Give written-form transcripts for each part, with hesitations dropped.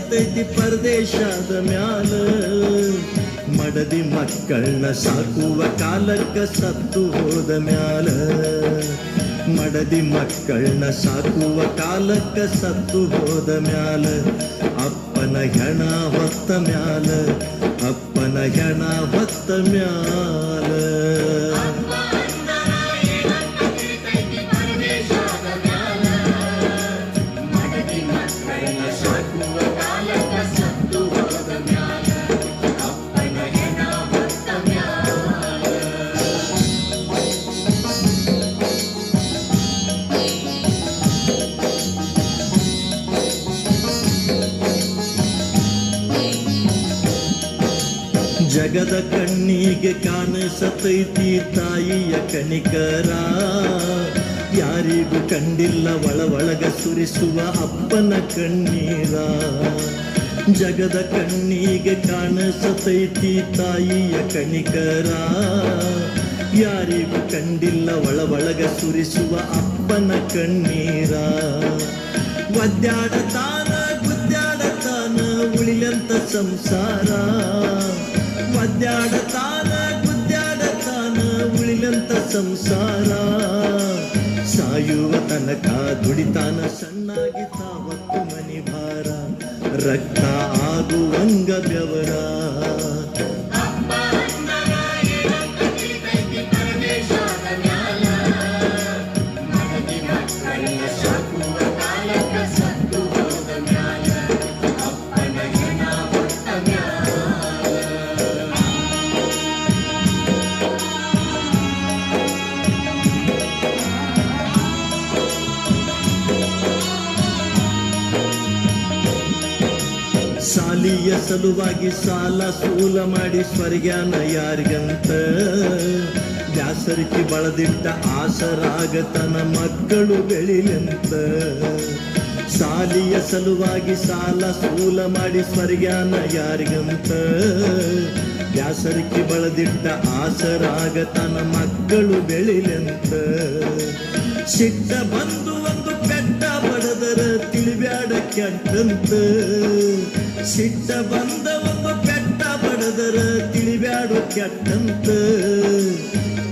ಬರ್ತೈತಿ ಪರದೇಶದ ಮ್ಯಾಲ. ಮಡದಿ ಮಕ್ಕಳನ್ನ ಸಾಕುವ ಕಾಲಕ್ಕ ಸತ್ತು ಹೋದ ಮ್ಯಾಲ. ಮಡದಿ ಮಕ್ಕಳನ್ನ ಸಾಕುವ ಕಾಲಕ್ಕ ಸತ್ತು ಹೋದ ಮ್ಯಾಲ. ಅಪ್ಪನ ಹೆಣ ಹೊತ್ತ ಮ್ಯಾಲ, ಅಪ್ಪನ ಹೆಣ ಹೊತ್ತ ಮ್ಯಾಲ. ಜಗದ ಕಣ್ಣಿಗೆ ಕಾಣಿಸತೈತಿ ತಾಯಿಯ ಕಣಿಕರ. ಯಾರಿಗೂ ಕಂಡಿಲ್ಲ ಒಳಗ ಸುರಿಸುವ ಅಪ್ಪನ ಕಣ್ಣೀರ. ಜಗದ ಕಣ್ಣಿಗೆ ಕಾಣಿಸತೈತಿ ತಾಯಿಯ ಕಣಿಕರ. ಯಾರಿಗೂ ಕಂಡಿಲ್ಲ ಒಳಗ ಸುರಿಸುವ ಅಪ್ಪನ ಕಣ್ಣೀರ. ಒದ್ದಾಡತಾನ ಗುದ್ದಾಡತಾನ ಉಳಿಲಂತ ಸಂಸಾರ. ಒದ್ದಾಡತಾನ ಗುದ್ದಾಡತಾನ ಉಳಿಲಂತ ಸಂಸಾರ. ಸಾಯುವ ತನಕ ದುಡಿತಾನ ಸಣ್ಣಾಗಿ ತಾವತ್ತು ಮನಿ ಭಾರ. ರಕ್ತ ಆಗುವಂಗ ಬೆವರ. ಸಾಲಿಯ ಸಲುವಾಗಿ ಸಾಲ ಸೂಲ ಮಾಡಿ ಸ್ವರ್ಗ್ಯಾನ ಯಾರಿಗಂತ. ಬ್ಯಾಸರಿಕೆ ಬಳದಿಟ್ಟ ಆಸರಾಗತನ ಮಕ್ಕಳು ಬೆಳಿಲಂತ. ಸಾಲಿಯ ಸಲುವಾಗಿ ಸಾಲ ಸೂಲ ಮಾಡಿ ಸ್ವರ್ಗ್ಯಾನ ಯಾರಿಗಂತ. ಬ್ಯಾಸರಿಕೆ ಬಳದಿಟ್ಟ ಆಸರಾಗತನ ಮಕ್ಕಳು ಬೆಳಿಲಂತ. ಸಿಟ್ಟ ಬಂದು ಒಂದು ಪೆಟ್ಟ ಬಡದರ ತಿಳಿಬ್ಯಾಡ ಕೆಟ್ಟಂತ. ಸಿಟ್ಟ ಬಂದ ಒಂದು ಪೆಟ್ಟ ಬಡದರ ತಿಳಿಬ್ಯಾಡು ಕೆಟ್ಟಂತ.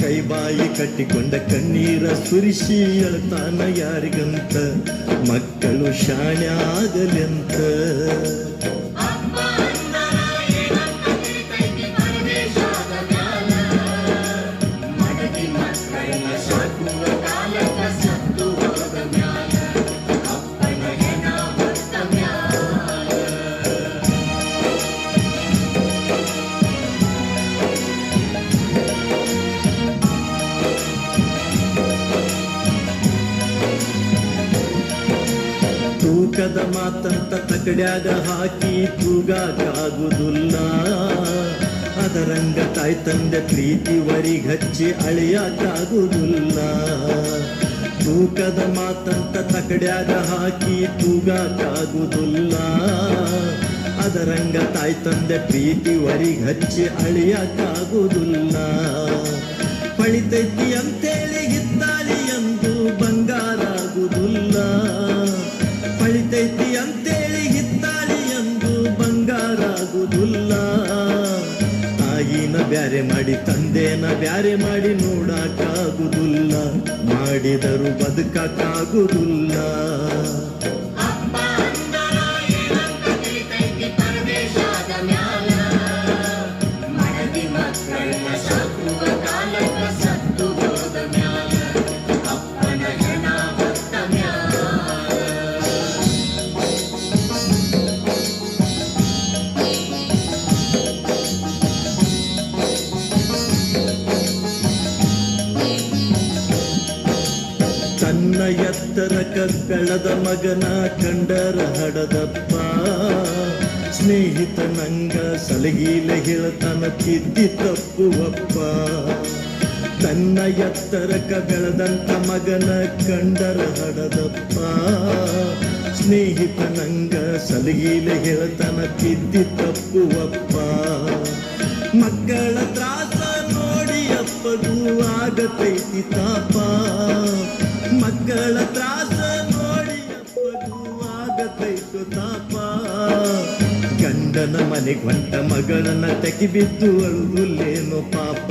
ಕೈ ಬಾಯಿ ಕಟ್ಟಿಕೊಂಡ ಕಣ್ಣೀರ ಸುರಿಸಿ ಅಳ್ತಾನ ಯಾರಿಗಂತ. ಮಕ್ಕಳು ಶಾಣೆ ಆಗಲೆಂತ. ತೂಕದ ಮಾತಂತ ತಕಡ್ಯಾಗ ಹಾಕಿ ತೂಗಾಕಾಗುದಿಲ್ಲ. ಅದರಂಗ ತಾಯಿ ತಂದೆ ಪ್ರೀತಿ ವರಿಗಚ್ಚಿ ಅಳಿಯಾಕಾಗುದಿಲ್ಲ. ತೂಕದ ಮಾತಂತ ತಕಡ್ಯಾಗ ಹಾಕಿ ತೂಗಾಕಾಗುದಿಲ್ಲ. ಅದರಂಗ ತಾಯಿ ತಂದೆ ಪ್ರೀತಿ ವರಿಗಚ್ಚಿ ಅಳಿಯಾಕಾಗುದಿಲ್ಲ. ಪಳಿತೈತಿ ಅಂತೇಳಿ ಹಿತ್ತಾಳಿ ಎಂದು ಬಂಗಾರ ಆಗುದಿಲ್ಲ. ಪಳಿತೈತಿ ಅಂತೇಳಿ ಹಿತ್ತಾಳಿ ಎಂದು ಬಂಗಾರ ಆಗುದಿಲ್ಲ. ತಾಯಿನ ಬ್ಯಾರೆ ಮಾಡಿ ತಂದೆನ ಬ್ಯಾರೆ ಮಾಡಿ ನೋಡಕ್ಕಾಗುದಿಲ್ಲ. ಮಾಡಿದರೂ ಬದುಕಕ್ಕಾಗುದಿಲ್ಲ. ತನ್ನ ಎತ್ತರಕ ಬೆಳೆದ ಮಗನ ಕಂಡರ ಹಡದಪ್ಪ. ಸ್ನೇಹಿತನಂಗ ಸಲಗೀಲೆ ಹೇಳ್ತಾನ ತಿದ್ದಿ ತಪ್ಪುವಪ್ಪ. ತನ್ನ ಎತ್ತರಕ ಬೆಳೆದಂತ ಮಗನ ಕಂಡರ ಹಡದಪ್ಪ. ಸ್ನೇಹಿತನಂಗ ಸಲಗೀಲೆ ಹೇಳ್ತಾನ ತಿದ್ದಿ ತಪ್ಪುವಪ್ಪ. ಮಕ್ಕಳ ತ್ರಾಸ ನೋಡಿ ಅಪ್ಪಗೂ ಆಗತೈತಿ ತಾಪ. ಮಕ್ಕಳ ತ್ರಾಸ ನೋಡಿ ಅಪ್ಪಗೂ ಆಗತೈತು ತಾಪ. ಗಂಡನ ಮನೆಗೆ ಹೊಂಟ ಮಗಳನ್ನ ತೆಗಿಬಿದ್ದು ಅಳುವುಲ್ಲೇನೋ ಪಾಪ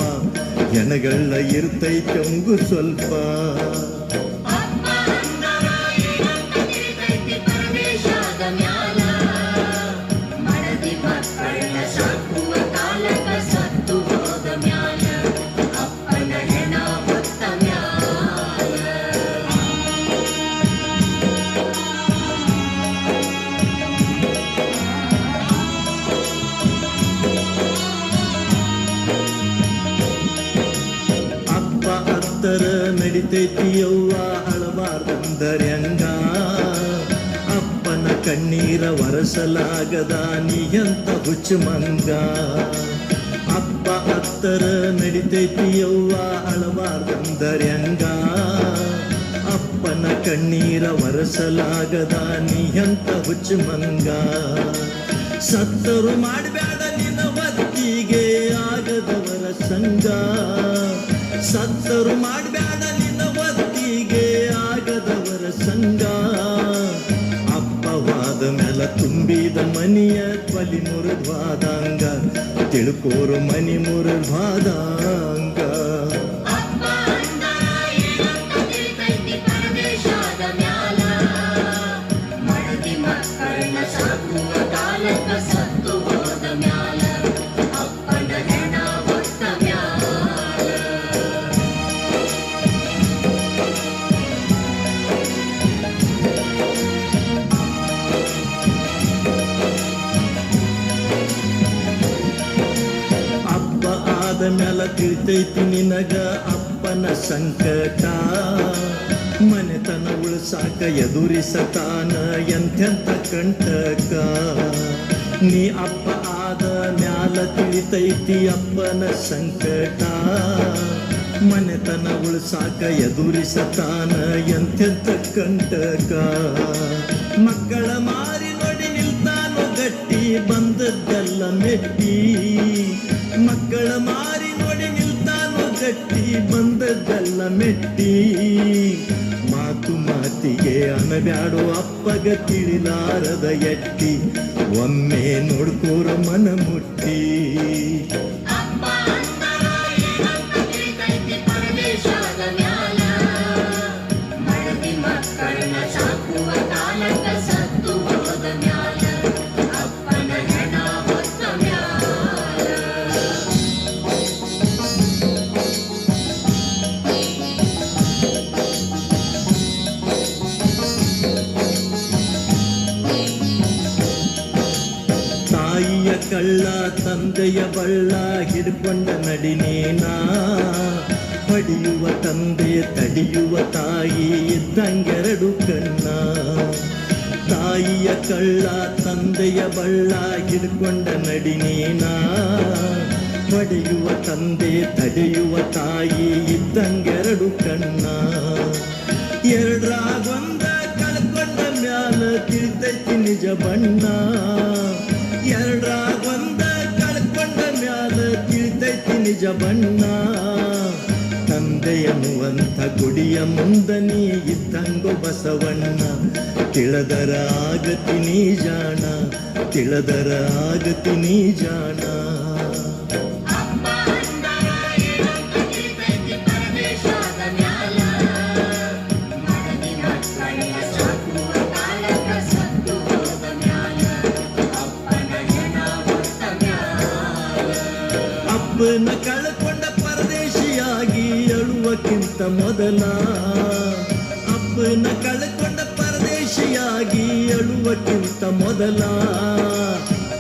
ಜನಗಳ ಇರ್ತೈತೆ ಅಂಗು ಸ್ವಲ್ಪ ನಡಿತೈತಿ ಯವ್ವ ಅಳಬಾರ್ದಂದರ್ಯಂಗ ಅಪ್ಪನ ಕಣ್ಣೀರ ಒರೆಸಲಾಗದ ನೀಯಂತ ಹುಚ್ಚು ಮಂಗ ಅಪ್ಪ ಅತ್ತರ ನಡಿತೈತಿ ಯವ್ವ ಅಳಬಾರ್ದಂದರ್ಯಂಗ ಅಪ್ಪನ ಕಣ್ಣೀರ ಒರೆಸಲಾಗದ ನೀಯಂತ ಹುಚ್ಚು ಮಂಗ ಸತ್ತರು ಮಾಡಬೇಡ ನಿನ್ನ ಹೊತ್ತಿಗೆ ಆಗದವರ ಸಂಗ ಸತ್ತರು ಮಾಡಬೇಡ ನಿನ್ನ ಹೊತ್ತಿಗೆ ಆಗದವರ ಸಂಗ ಅಪ್ಪವಾದ ಮೇಲ ತುಂಬಿದ ಮನಿಯ ತ್ವಲಿ ಮುರಿದ್ವಾದಂಗ ತಿಳ್ಕೋರು ಮನಿ ಮುರಿದ್ವಾದಂಗ ಮ್ಯಾಲ ತಿಳ್ತೈತಿ ನಿನಗ ಅಪ್ಪನ ಸಂಕಟ ಮನೆತನ ಉಳಿಸಾಕ ಎದುರಿಸತಾನ ಎಂತೆಂತ ಕಂಟಕ ನೀ ಅಪ್ಪ ಆದ ಮ್ಯಾಲ ತಿಳಿತೈತಿ ಅಪ್ಪನ ಸಂಕಟ ಮನೆತನ ಉಳಿಸಾಕ ಎದುರಿಸತಾನ ಎಂತೆಂತ ಕಂಟಕ ಮಕ್ಕಳ ಮಾರಿ ನೋಡಿ ನಿಲ್ತಾನೋ ಗಟ್ಟಿ ಬಂದದ್ದೆಲ್ಲ ಮೆಟ್ಟಿ ಮಕ್ಕಳ ಮಾರಿ ನೋಡಿ ನಿಲ್ತಾನೋ ಗಟ್ಟಿ ಬಂದದ್ದೆಲ್ಲ ಮೆಟ್ಟಿ ಮಾತು ಮಾತಿಗೆ ಅನಬ್ಯಾಡೋ ಅಪ್ಪಗ ತಿಳಿಲಾರದ ಎಟ್ಟಿ ಒಮ್ಮೆ ನೋಡ್ಕೋರ ಮನ ಮುಟ್ಟಿ ಕಳ್ಳ ತಂದೆಯ ಬಳ್ಳ ಹಿಡ್ಕೊಂಡ ನಡಿನೇನ ಹೊಡೆಯುವ ತಂದೆ ತಡಿಯುವ ತಾಯಿ ಇದ್ದಂಗೆರಡು ಕಣ್ಣ ತಾಯಿಯ ಕಳ್ಳ ತಂದೆಯ ಬಳ್ಳ ಹಿಡ್ಕೊಂಡ ನಡಿನೇನ ಹೊಡೆಯುವ ತಂದೆ ತಡೆಯುವ ತಾಯಿ ಇದ್ದಂಗೆರಡು ಕಣ್ಣ ಎರಡ್ರಾಗೊಂದ ಕಳ್ಕೊಂಡ ಮ್ಯಾಲ ತಿಳಿತೈತಿ ನಿಜ ಬಣ್ಣ ಎರಡ್ರಾಗೊಂದ ಕಳ್ಕೊಂಡ ಮ್ಯಾಲ ತಿಳಿತೈತಿ ನಿಜ ಬಣ್ಣ ತಂದೆಯನ್ನುವಂಥ ಗುಡಿಯ ಮುಂದನಿ ಇದ್ದಂಗೋ ಬಸವಣ್ಣ ತಿಳದರ ಆಗತಿ ನೀ ಜಾಣ ತಿಳದರ ಆಗತಿ ನೀ ಜಾಣ ಅಪ್ಪನ ಕಳ್ಕೊಂಡ ಪರದೇಶಿಯಾಗಿ ಅಳುವಕ್ಕಿಂತ ಮೊದಲ ಅಪ್ಪನ ಕಳ್ಕೊಂಡ ಪರದೇಶಿಯಾಗಿ ಅಳುವಕ್ಕಿಂತ ಮೊದಲ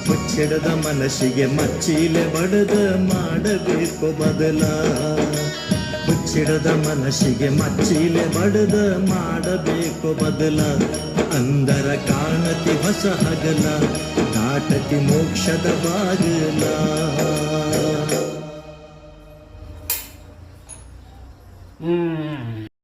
ಮುಚ್ಚಿಡದ ಮನಸ್ಸಿಗೆ ಮಚ್ಚಿಲೆ ಬಡದ ಮಾಡಬೇಕು ಬದಲ ಮುಚ್ಚಿಡದ ಮನಸ್ಸಿಗೆ ಮಚ್ಚಿಲೆ ಬಡದ ಮಾಡಬೇಕು ಬದಲ ಅಂದರ ಕಾಣತಿ ಹೊಸ ಹಗಲ ದಾಟತಿ ಮೋಕ್ಷದ ಬಾಗಿಲ Mm.